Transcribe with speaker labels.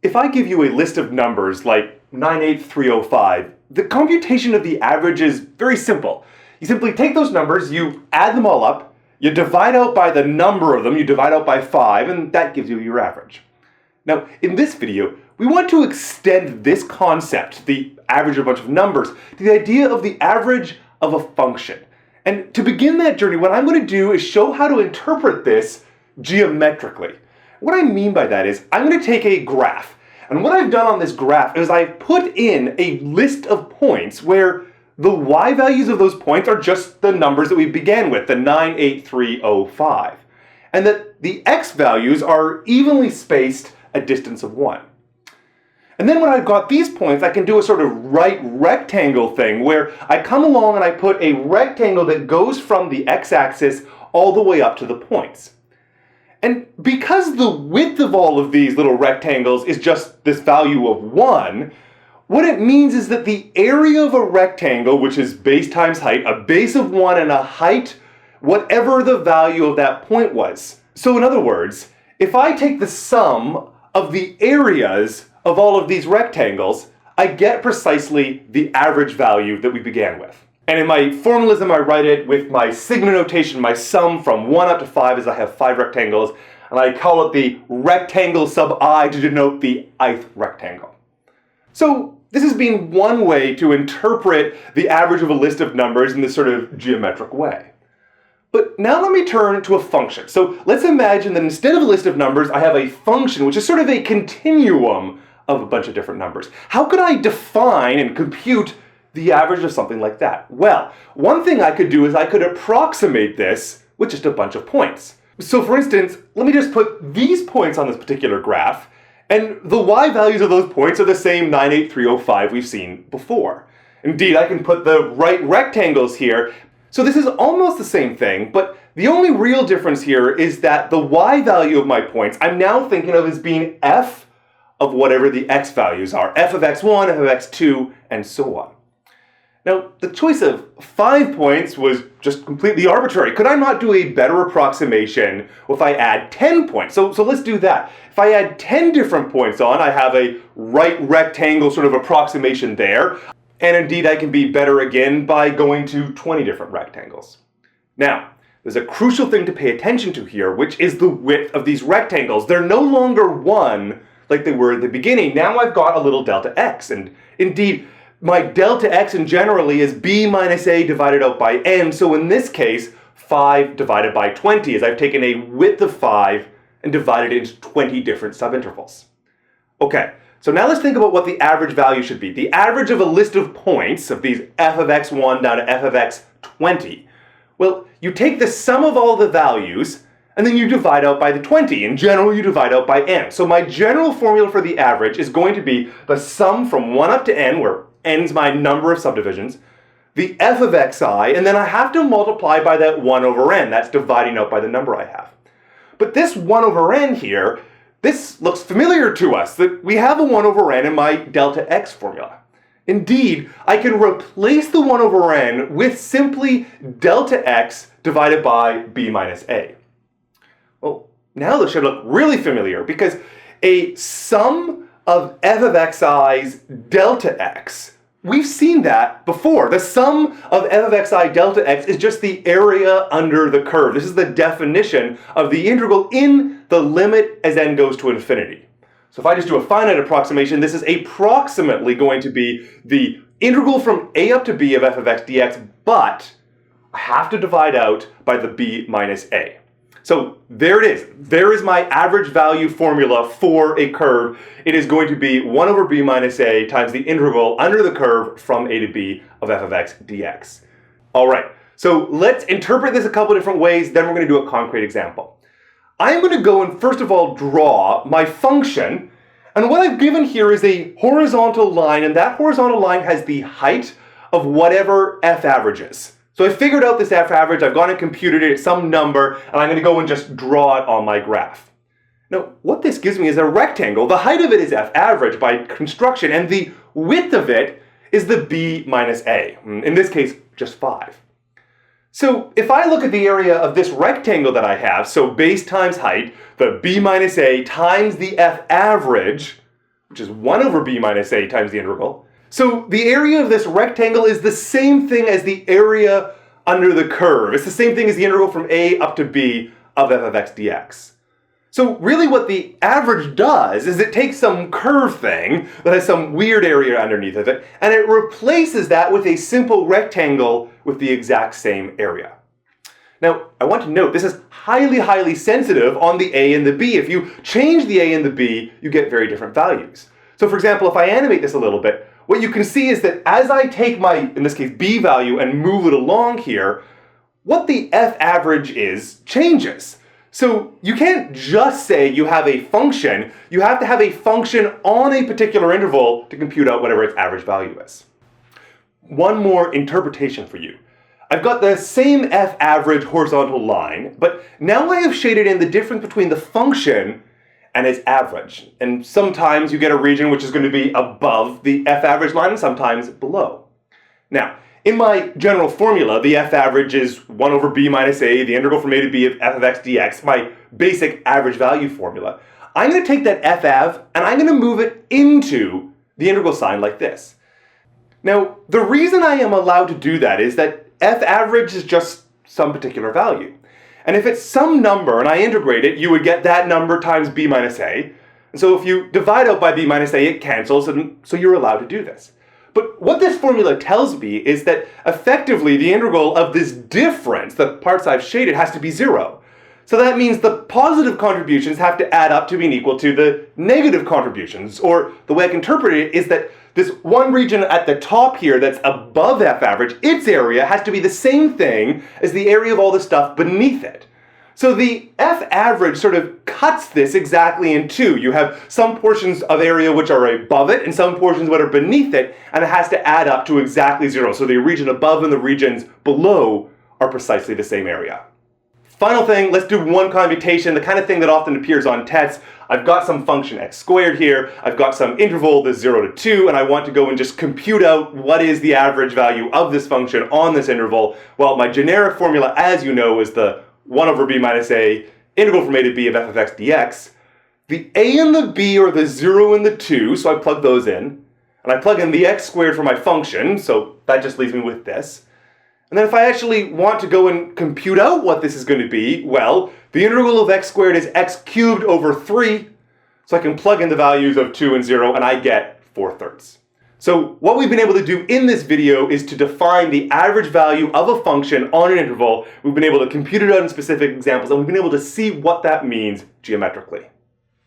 Speaker 1: If I give you a list of numbers like 98305, the computation of the average is very simple. You simply take those numbers, you add them all up, you divide out by the number of them, you divide out by 5, and that gives you your average. Now, in this video, we want to extend this concept, the average of a bunch of numbers, to the idea of the average of a function. And to begin that journey, what I'm going to do is show how to interpret this geometrically. What I mean by that is, I'm going to take a graph, and what I've done on this graph is I've put in a list of points where the y values of those points are just the numbers that we began with, the 98305, and that the x values are evenly spaced a distance of 1. And then when I've got these points, I can do a sort of right rectangle thing where I come along and I put a rectangle that goes from the x-axis all the way up to the points. And because the width of all of these little rectangles is just this value of 1, what it means is that the area of a rectangle, which is base times height, a base of 1 and a height, whatever the value of that point was. So in other words, if I take the sum of the areas of all of these rectangles, I get precisely the average value that we began with. And in my formalism, I write it with my sigma notation, my sum from 1 up to 5, as I have 5 rectangles, and I call it the rectangle sub I to denote the ith rectangle. So this has been one way to interpret the average of a list of numbers in this sort of geometric way. But now let me turn to a function. So let's imagine that instead of a list of numbers, I have a function which is sort of a continuum of a bunch of different numbers. How could I define and compute the average of something like that? Well, one thing I could do is I could approximate this with just a bunch of points. So for instance, let me just put these points on this particular graph, and the y values of those points are the same 98305 we've seen before. Indeed, I can put the right rectangles here. So this is almost the same thing, but the only real difference here is that the y value of my points I'm now thinking of as being f of whatever the x values are, f of x1, f of x2, and so on. Now, the choice of 5 points was just completely arbitrary. Could I not do a better approximation if I add 10 points? So let's do that. If I add 10 different points on, I have a right rectangle sort of approximation there. And indeed, I can be better again by going to 20 different rectangles. Now, there's a crucial thing to pay attention to here, which is the width of these rectangles. They're no longer 1 like they were at the beginning. Now I've got a little delta x, and indeed, my delta x in generally is b minus a divided out by n, so in this case, 5 divided by 20, as I've taken a width of 5 and divided it into 20 different subintervals. Okay, so now let's think about what the average value should be. The average of a list of points, of these f of x1 down to f of x20, well, you take the sum of all the values, and then you divide out by the 20. In general, you divide out by n. So my general formula for the average is going to be the sum from 1 up to n, where n is my number of subdivisions, the f of xi, and then I have to multiply by that 1 over n. That's dividing out by the number I have. But this 1 over n here, this looks familiar to us, that we have a 1 over n in my delta x formula. Indeed, I can replace the 1 over n with simply delta x divided by b minus a. Well, now this should look really familiar, because a sum of f of xi's delta x, we've seen that before. The sum of f of xi delta x is just the area under the curve. This is the definition of the integral in the limit as n goes to infinity. So if I just do a finite approximation, this is approximately going to be the integral from a up to b of f of x dx, but I have to divide out by the b minus a. So there it is. There is my average value formula for a curve. It is going to be 1 over b minus a times the integral under the curve from a to b of f of x dx. All right, so let's interpret this a couple different ways, then we're going to do a concrete example. I'm going to go and first of all draw my function, and what I've given here is a horizontal line, and that horizontal line has the height of whatever f average is. So I figured out this f average, I've gone and computed it, it's some number, and I'm going to go and just draw it on my graph. Now, what this gives me is a rectangle. The height of it is f average by construction, and the width of it is the b minus a. In this case, just 5. So if I look at the area of this rectangle that I have, so base times height, the b minus a times the f average, which is 1 over b minus a times the integral. So the area of this rectangle is the same thing as the area under the curve. It's the same thing as the integral from a up to b of f of x dx. So really what the average does is it takes some curve thing that has some weird area underneath of it, and it replaces that with a simple rectangle with the exact same area. Now, I want to note this is highly, highly sensitive on the a and the b. If you change the a and the b, you get very different values. So for example, if I animate this a little bit, what you can see is that as I take my, in this case, b value and move it along here, what the f average is changes. So you can't just say you have a function, you have to have a function on a particular interval to compute out whatever its average value is. One more interpretation for you. I've got the same f average horizontal line, but now I have shaded in the difference between the function and its average. And sometimes you get a region which is going to be above the f average line and sometimes below. Now, in my general formula, the f average is 1 over b minus a, the integral from a to b of f of x dx, my basic average value formula. I'm going to take that f av and I'm going to move it into the integral sign like this. Now, the reason I am allowed to do that is that f average is just some particular value. And if it's some number and I integrate it, you would get that number times b minus a. And so if you divide out by b minus a, it cancels, and so you're allowed to do this. But what this formula tells me is that effectively the integral of this difference, the parts I've shaded, has to be 0. So that means the positive contributions have to add up to being equal to the negative contributions. Or the way I can interpret it is that this one region at the top here that's above f average, its area has to be the same thing as the area of all the stuff beneath it. So the f average sort of cuts this exactly in two. You have some portions of area which are above it and some portions that are beneath it, and it has to add up to exactly 0. So the region above and the regions below are precisely the same area. Final thing, let's do one computation, the kind of thing that often appears on tests. I've got some function x squared here, I've got some interval that's 0 to 2, and I want to go and just compute out what is the average value of this function on this interval. Well, my generic formula, as you know, is the 1 over b minus a, integral from a to b of f of x dx. The a and the b are the 0 and the 2, so I plug those in. And I plug in the x squared for my function, so that just leaves me with this. And then if I actually want to go and compute out what this is going to be, well, the integral of x squared is x cubed over 3, so I can plug in the values of 2 and 0, and I get 4/3. So what we've been able to do in this video is to define the average value of a function on an interval. We've been able to compute it out in specific examples, and we've been able to see what that means geometrically.